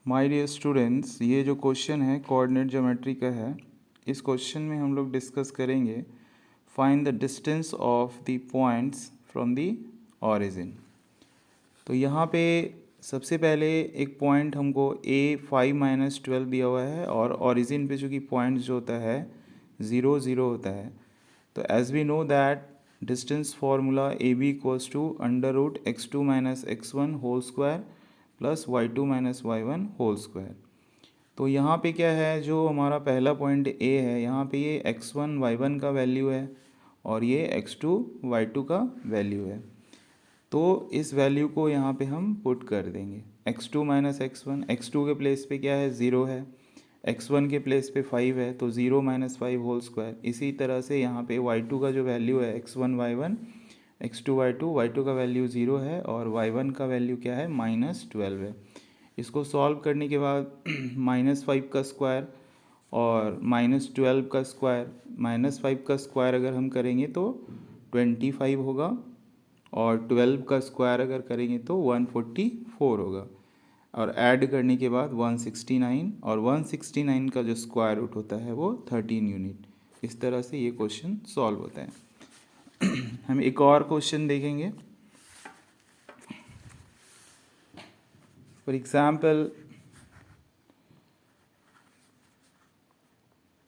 My dear students, ये जो question है कोऑर्डिनेट ज्योमेट्री का है। इस क्वेश्चन में हम लोग डिस्कस करेंगे find the distance of the points from the origin. तो यहाँ पे सबसे पहले एक पॉइंट हमको A5-12 दिया हुआ है और ऑरिजिन पे चूँकि पॉइंट्स जो होता है 0 0 होता है, तो as we know that distance formula AB equals to √x2 - x1 whole square plus y2 - y1 whole square. तो यहाँ पे क्या है, जो हमारा पहला पॉइंट A है, यहाँ पे ये x1 y1 का वैल्यू है और ये x2 y2 का वैल्यू है। तो इस वैल्यू को यहाँ पे हम पुट कर देंगे। x2 - x1, x2 के प्लेस पे क्या है 0 है, x1 के प्लेस पे 5 है, तो 0 - 5 होल स्क्वायर। इसी तरह से यहाँ पे y2 का जो वैल्यू है x1 y1 x2 y2, y2 का वैल्यू 0 है और y1 का वैल्यू क्या है -12 है। इसको सॉल्व करने के बाद -5 का स्क्वायर और -12 का स्क्वायर, -5 का स्क्वायर अगर हम करेंगे तो 25 होगा और 12 का स्क्वायर अगर करेंगे तो 144 होगा और ऐड करने के बाद 169 और 169 का जो स्क्वायर रूट होता है वो 13 यूनिट। इस तरह से ये क्वेश्चन सॉल्व होता है। हम एक और क्वेश्चन देखेंगे। For example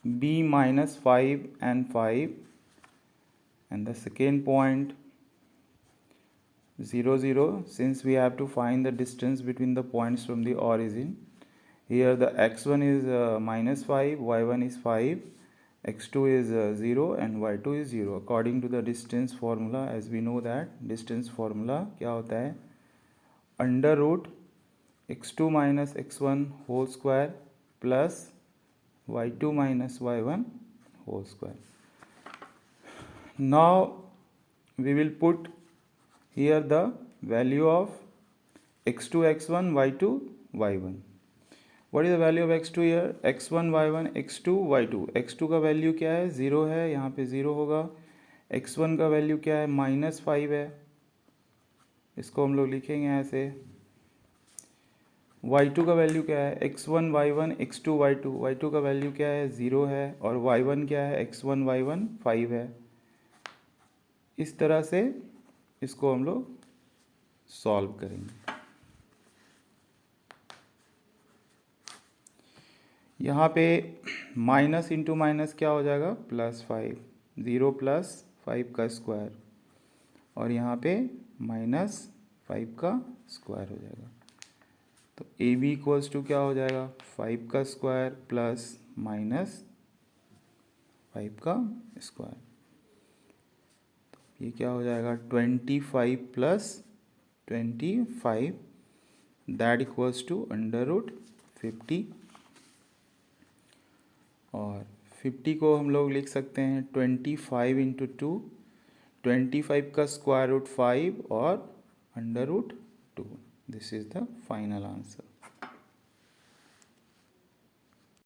B -5 and 5 and the second point 0 0, since we have to find the distance between the points from the origin. Here the x1 is -5, y1 is 5, x2 is 0 and y2 is 0 according to the distance formula. As we know that distance formula क्या होता है, √x2 - x1 whole square plus y2 - y1 whole square. Now we will put here the value of x2 x1 y2 y1. What is the value of x2 here? x1 y1 x2 y2. x2 का value क्या है 0 है, यहाँ पे 0 होगा। x1 का value क्या है -5 है, इसको हम लोग लिखेंगे ऐसे। y2 का वैल्यू क्या है x1 y1 x2 y2, y2 का वैल्यू क्या है 0 है और y1 क्या है x1 y1 5 है। इस तरह से इसको हम लोग सॉल्व करेंगे। यहाँ पे माइनस इंटू माइनस क्या हो जाएगा +5, 0 + 5 का स्क्वायर और यहाँ पे -5 का स्क्वायर हो जाएगा। तो AB इक्वल्स टू क्या हो जाएगा 5 का स्क्वायर प्लस -5 का स्क्वायर। तो ये क्या हो जाएगा 25 + 25, दैट इक्वल्स टू √50 और 50 को हम लोग लिख सकते हैं 25 × 2, 25 का स्क्वायर रूट 5 और √2। This is the final answer.